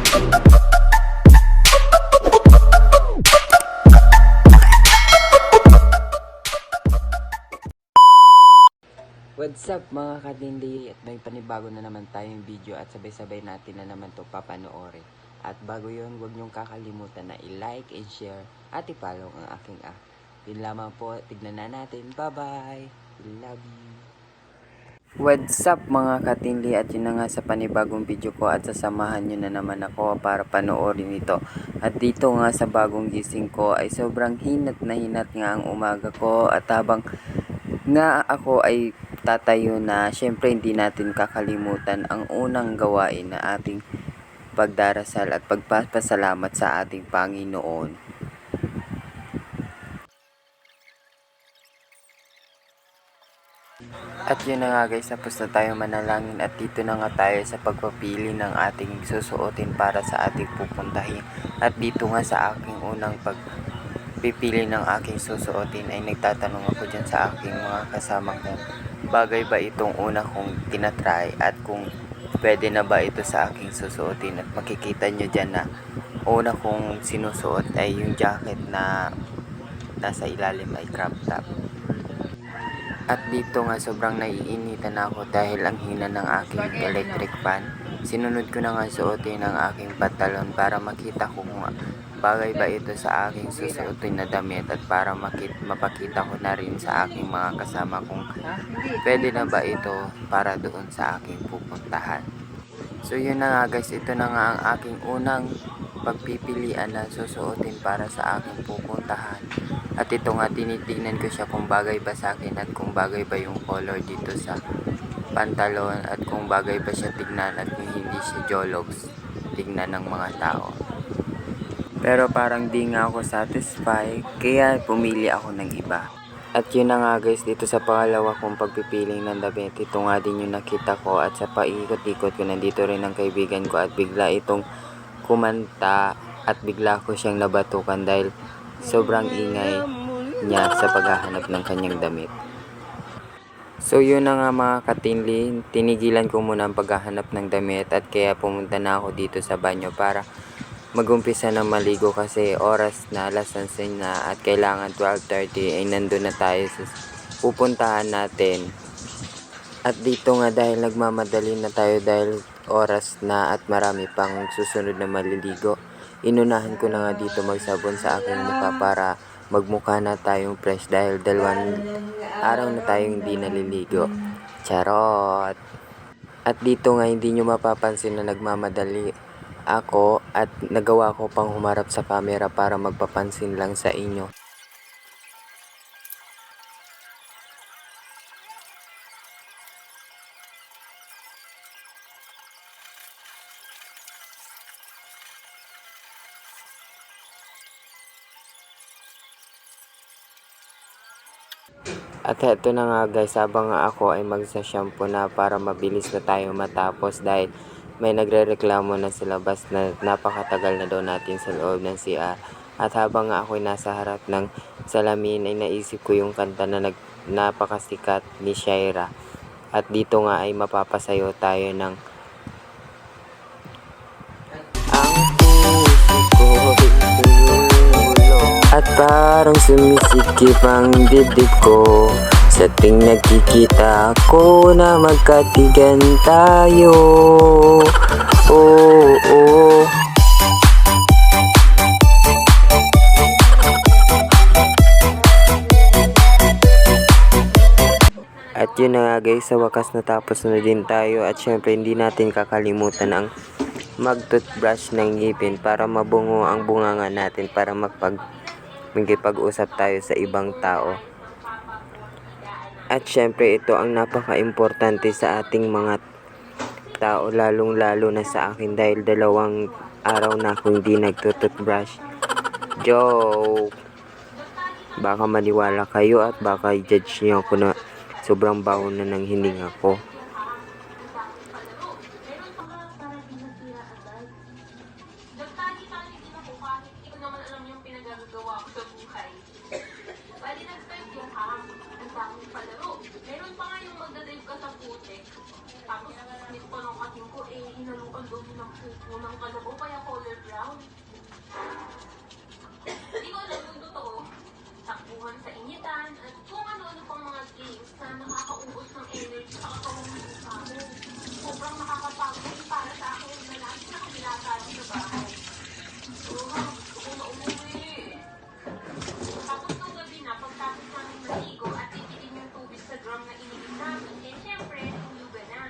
What's up mga katindi, at may panibago na naman tayong video at sabay-sabay natin na naman to papanoorin. At bago yun, huwag niyong kakalimutan na i-like and share at i-follow ang aking Yun lamang po, tignan na natin. Bye-bye! Love you! What's up mga katindi, at yun na nga sa panibagong video ko at sasamahan nyo na naman ako para panoorin ito. At dito nga sa bagong gising ko ay sobrang hinat na hinat nga ang umaga ko, at habang nga ako ay tatayo na, syempre hindi natin kakalimutan ang unang gawain na ating pagdarasal at pagpapasalamat sa ating Panginoon. At yun na nga guys, tapos na tayo manalangin at dito na nga tayo sa pagpapili ng ating susuotin para sa ating pupuntahin. At dito nga sa aking unang pagpipili ng aking susuotin ay nagtatanong ako dyan sa aking mga kasama kung bagay ba itong una kong tinatry at kung pwede na ba ito sa aking susuotin. At makikita nyo dyan na una kong sinusuot ay yung jacket na nasa ilalim ay crop top. At dito nga sobrang naiinitan ako dahil ang hina ng aking electric fan. Sinunod ko na nga suotin ang aking pantalon para makita ko kung bagay ba ito sa aking susuotin na damit, at para mapakita ko na rin sa aking mga kasama kung pwede na ba ito para doon sa aking pupuntahan. So yun na nga guys, ito na nga ang aking unang pagpipilian na susuotin para sa aking pupuntahan. At ito nga, tinitignan ko siya kung bagay ba sa akin at kung bagay ba yung color dito sa pantalon at kung bagay ba siya tignan at kung hindi siya jologs tignan ng mga tao. Pero parang di nga ako satisfied, kaya pumili ako ng iba. At yun na nga guys, dito sa pangalawa kong pagpipiling ng damit, ito nga din yung nakita ko, at sa paikot-ikot ko nandito rin ang kaibigan ko at bigla itong kumanta at bigla ko siyang nabatukan dahil sobrang ingay niya sa paghahanap ng kanyang damit. So yun na nga mga katinli, tinigilan ko muna ang paghahanap ng damit at kaya pumunta na ako dito sa banyo para magumpisa na maligo kasi oras na, alas 11 na, at kailangan 12:30 ay nandun na tayo sa pupuntahan natin. At dito nga dahil nagmamadali na tayo dahil oras na at marami pang susunod na maliligo, inunahan ko na nga dito magsabon sa aking mukha para magmukha na tayong fresh dahil 2 araw na tayong hindi naliligo. Charot! At dito nga hindi nyo mapapansin na nagmamadali ako at nagawa ko pang humarap sa camera para magpapansin lang sa inyo. At eto na nga guys, habang nga ako ay magsa-shampoo na para mabilis na tayo matapos dahil may nagre-reklamo na sa labas na napakatagal na daw natin sa loob ng CR. At habang nga ako ay nasa harap ng salamin ay naisip ko yung kanta na napakasikat ni Shaira. At dito nga ay mapapasayo tayo ng ang puso ko'y tumulong at parang sumisikip ang dibdib ko sa ting nakikita ko na magkatigan tayo. Oh, oh. At yun na nga guys, sa wakas natapos na din tayo, at syempre hindi natin kakalimutan ang mag-toothbrush ng ngipin para mabungo ang bunganga natin para makipag-usap tayo sa ibang tao. At syempre ito ang napaka-importante sa ating mga tao, lalong-lalo na sa akin dahil 2 araw na akong hindi nagtutoothbrush. Joke! Baka maniwala kayo at baka i-judge niyo ako na sobrang baho na ng hininga ko. Meron pa nga yung magdadrive ka sa putik. Tapos, nito pa ng kating ko, inalukan ang dumi ng kuko ng kalabaw, kaya color brown. Hindi ko alam yung totoo. Takbuhan sa initan at kung ano-ano pang mga games na nakakaubos ng energy sa katawan ng mukha mo. Sobrang nakakapagod para sa akin na lagi na kabilatarang sa bahay. Gusto ko na umuwi. Tapos nung gabi na, pagtapos namin maligo at itigin yung tubig sa drum na ininom namin, syempre, tulugan na.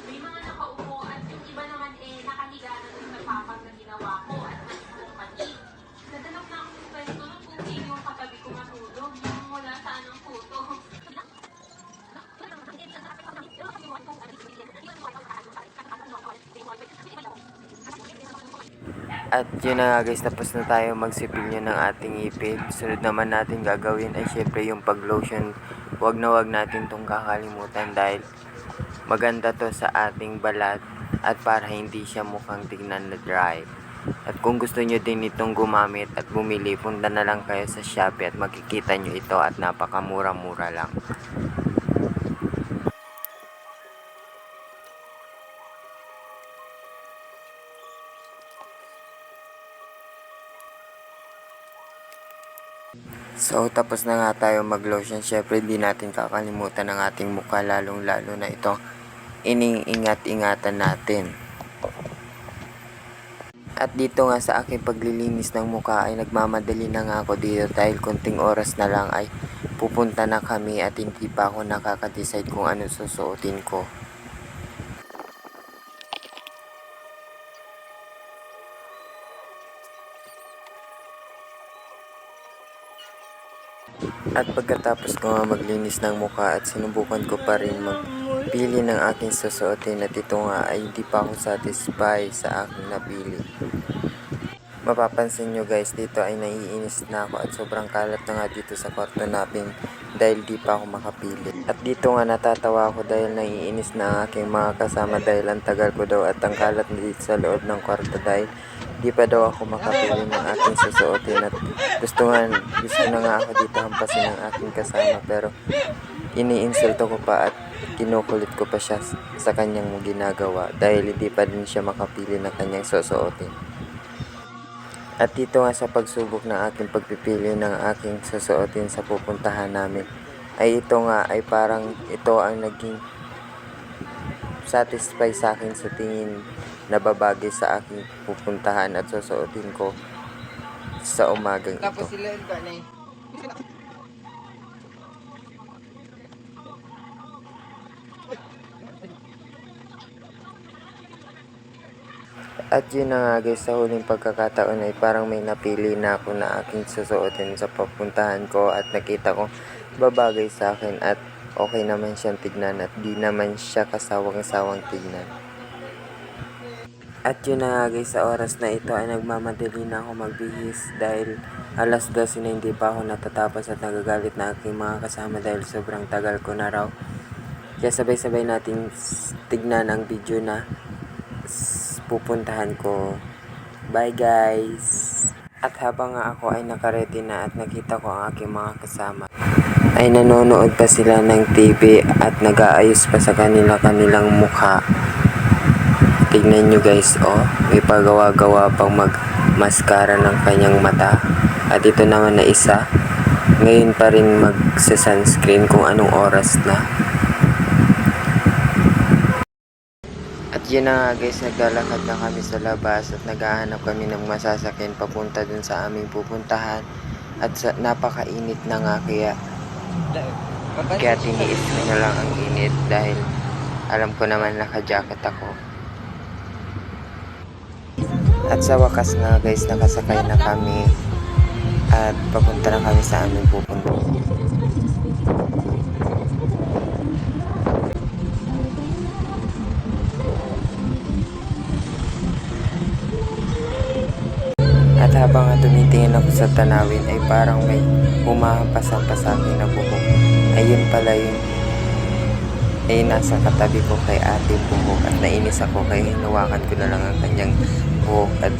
May mga nakaupo at yung iba naman nakahiga na dun sa papag na ginawa ko at nagpapong panig. Nadanap na ako ng kwento nung kung sino yung katabi ko matulog, yung wala saan ang puto. At yun na nga guys, tapos na tayo magsipilyo ng ating ipin. Sunod naman natin gagawin ay syempre yung pag-lotion. Wag na wag natin tong kakalimutan dahil maganda to sa ating balat at para hindi siya mukhang tignan na dry. At kung gusto nyo din itong gumamit at bumili, punta na lang kayo sa Shopee at makikita nyo ito at napakamura-mura lang. So, tapos na nga tayo mag-lotion. Syempre, di natin kakalimutan ang ating mukha, lalong-lalo na ito. Ining-ingat-ingatan natin. At dito nga sa aking paglilinis ng mukha ay nagmamadali na nga ako dito dahil konting oras na lang ay pupunta na kami at hindi pa ako nakaka-decide kung ano susuotin ko. At pagkatapos ko nga maglinis ng mukha at sinubukan ko pa rin magpili ng aking susuotin at ito nga ay hindi pa ako satisfied sa aking napili. Mapapansin nyo guys, dito ay naiinis na ako at sobrang kalat na nga dito sa kwarto namin dahil di pa ako makapili. At dito nga natatawa ako dahil naiinis na ang aking mga kasama dahil ang tagal ko daw at ang kalat na dito sa loob ng kwarto dahil di pa daw ako makapili ng aking susuotin at gusto na nga ako dito hampasin ng aking kasama pero iniinsulto ko pa at kinukulit ko pa siya sa kanyang ginagawa dahil hindi pa din siya makapili ng kanyang susuotin. At dito nga sa pagsubok ng aking pagpipili ng aking susuotin sa pupuntahan namin ay ito nga ay parang ito ang naging satisfy sa akin sa tingin na babagay sa aking pupuntahan at susuotin ko sa umagang ito. Tapos sila yung gani. At yun na nga guys, sa huling pagkakataon ay parang may napili na ako na aking susuotin sa papuntahan ko at nakita ko babagay sa akin at okay naman siyang tignan at di naman siya kasawang-sawang tignan. At yun na nga guys, sa oras na ito ay nagmamadali na ako magbihis dahil alas 12 na hindi pa ako natatapos at nagagalit na aking mga kasama dahil sobrang tagal ko na raw. Kaya sabay-sabay natin tignan ang video na pupuntahan ko. Bye guys! At habang nga ako ay nakaredy na at nakita ko ang aking mga kasama ay nanonood pa sila ng TV at nag-aayos pa sa kanilang mukha. Tignan nyo guys, oh, may pagawa-gawa pang mag-mascara ng kanyang mata. At ito naman na isa, ngayon pa rin magsa-sunscreen kung anong oras na. At yun na nga guys, naglalakad na kami sa labas at naghahanap kami ng masasakyan papunta dun sa aming pupuntahan. At napakainit na nga kaya tiniis ko na lang ang init dahil alam ko naman naka-jacket ako. At sa wakas nga guys, nakasakay na kami at papunta na kami sa aming pupuntahan. At habang tumitingin ako sa tanawin ay parang may humahampas-hampas sa akin na buhok. Ayun pala yun ay nasa katabi ko kay ate buhok at nainis ako kaya hinawakan ko na lang ang kanyang buhok at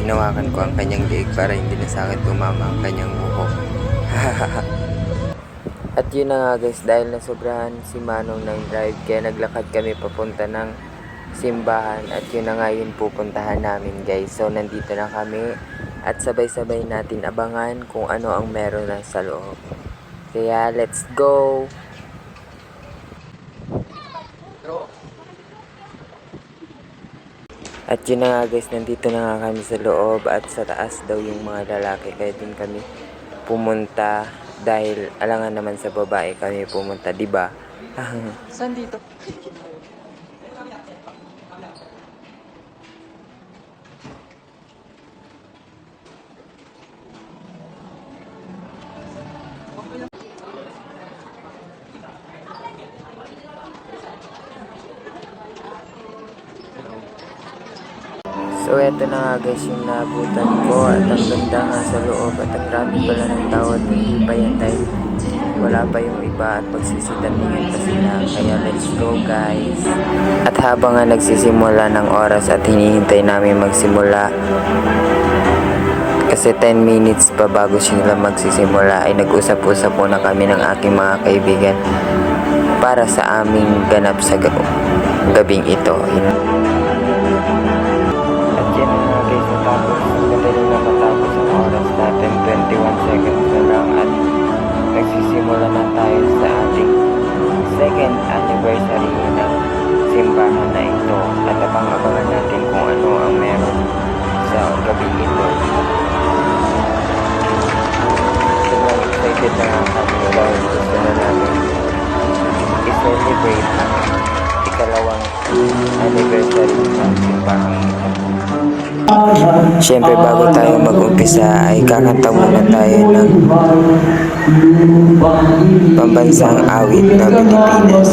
hinawakan ko ang kanyang liig para hindi na sa akin tumama ang kanyang buhok. At yun na nga guys, dahil nasobrahan si Manong ng drive kaya naglakad kami papunta ng simbahan at yun na nga yun pupuntahan namin guys. So nandito na kami at sabay-sabay natin abangan kung ano ang meron na sa loob. Kaya let's go! At yun na nga guys, nandito na nga kami sa loob at sa taas daw yung mga lalaki. Kaya din kami pumunta dahil alangan naman sa babae kami pumunta, di ba? Saan dito? So eto na nga guys yung naabutan ko at ang ganda nga sa loob at ang rami pala ng tao at hindi pa yan dahil wala pa yung iba at magsisitamingan pa sila. Kaya let's go guys. At habang nga nagsisimula ng oras at hinihintay namin magsimula kasi 10 minutes pa bago sila magsisimula ay nag-usap-usap muna kami ng aking mga kaibigan para sa aming ganap sa gabing ito. At yan na nga guys, natapos. Madali na matapos ang oras natin. 21 seconds na lang at nagsisimula na tayo sa ating second anniversary ng simbahan na ito. At abang-abangan natin kung ano ang meron sa gabi ito. Sobrang excited na nga kami dahil gusto na namin i-celebrate ang ikalawang anniversary ng simbahan ito. Siyempre bago tayo mag-umpisa ay kakanta muna tayo ng pambansang awit ng Pilipinas.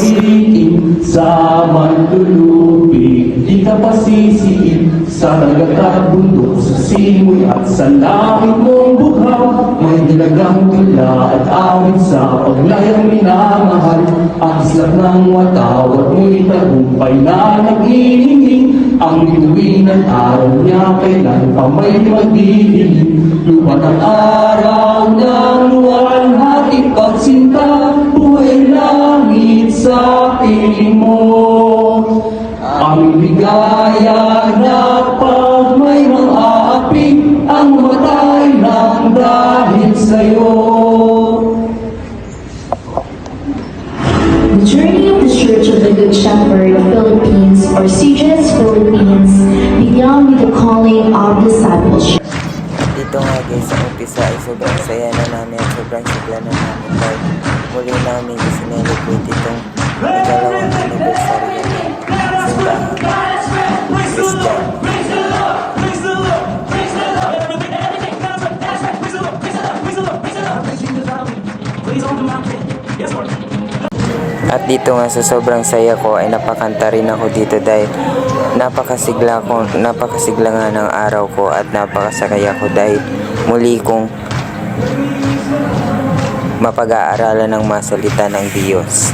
Sa mandulupig, di ka pasisiin sa nagkakabundok, sa simoy at sa langit mong bughaw. May dalagang tula at awit sa paglayang minamahal. Ang islap ng watawat mo'y tagumpay na nag-iinging. Ang bituin at araw niya kailan pa may magdidilim. Luwan ang araw ng luwalhati pagsinta, buhay langit sa piling mo. Aming bigaya na pag may mang-aapi, ang matay lang dahil sa'yo. The journey of the Church of the Good Shepherd Philippines, or CGS Philippines, began with the calling of discipleship. Dito nga guys, sa umpisa ay sobrang saya na namin at sobrang sigla na namin dahil muli namin isinelebrate itong ikalawang anniversary ng simbahan Christian. At dito nga sa sobrang saya ko ay napakanta rin ako dito dahil napakasigla nga ng araw ko at napakasakaya ko dahil muli kong mapag-aaralan ng mga salita ng Diyos.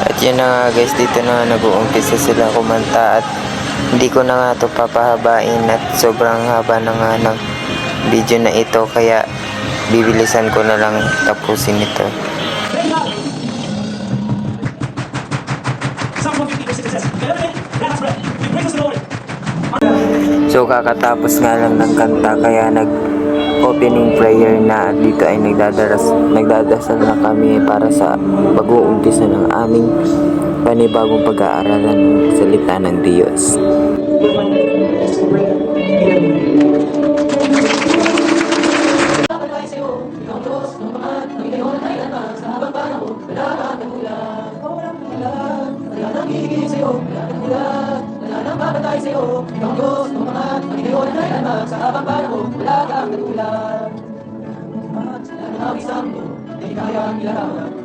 At yun na nga guys, dito na nag-uumpisa sila kumanta at hindi ko na nga ito papahabain at sobrang haba na nga ng video na ito kaya bibilisan ko na lang tapusin ito. So kakatapos nga lang ng kanta kaya nag-opening prayer na at dito ay nagdadasal na kami para sa pag-uumpisa ng aming panibagong pag-aaralan ng salita ng Diyos.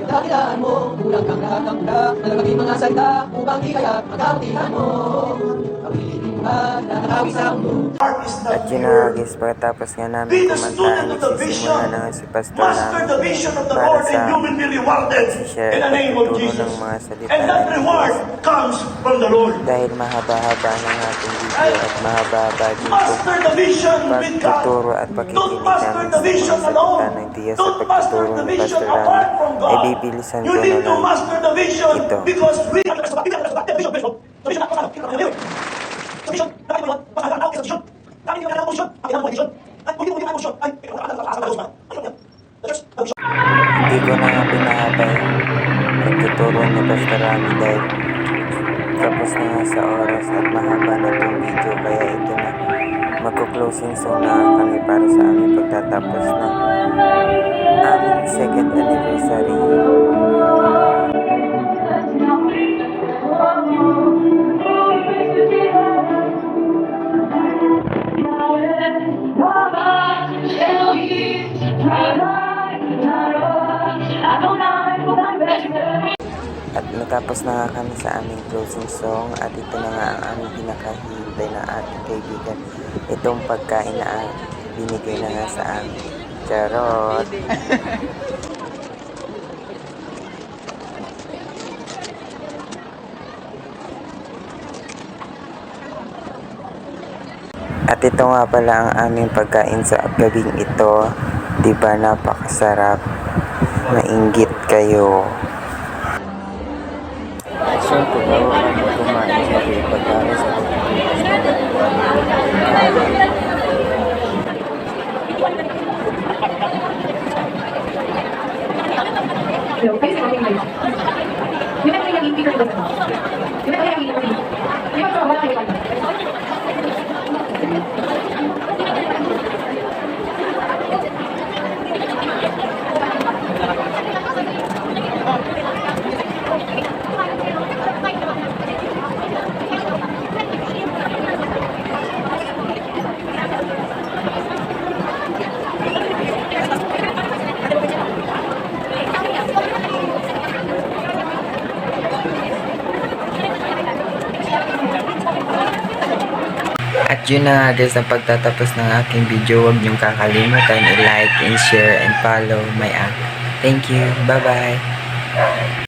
Dakilaan mo, kulang kang lahat ng ulang, malagaging mga salita, upang di kaya magkakutihan mo. Kapiling ka, nakakawi sa mundo. At yun na guys, pagkatapos nga namin kumanta ay nagsisimula na nga si Pastor namin para sa share at tuturo ng mga salita ng Diyos. from the Lord. Dahil mahaba-haba ng ating video at mahaba-haba din itong Master the vision with God. pagtuturo at Don't pakikinig master namin the sa vision mga alone. salita ng Diyos sa Don't master pagtuturo the ni vision Pastor Rami, apart from ay God. bibilisan You ko na need to lang master the vision ito. because we are the vision. The vision na the vision na vision. Kami yung kailangan posisyon. Ang kailangan posisyon. At kung hindi mo kailangan posisyon, ay Hindi ko na nga pinahaba yung pagtuturo ni Pastor Rami dahil tapos na nga sa oras at mahaba na itong video, kaya ito na magko-closing song na kami para sa aming pagtatapos ng aming second anniversary. At natapos na nga kami sa aming closing song at ito na nga ang aming pinakahihintay na ating kaibigan. Itong pagkain na binigay na nga sa amin. Charot! At ito nga pala ang aming pagkain sa gabing ito. Diba napakasarap? Mainggit kayo. Siyempre, bago kami kumain sa pagkain sa At yun na nga guys ang pagtatapos ng aking video. Huwag niyong kakalimutan i-like and share and follow my app. Thank you. Bye-bye.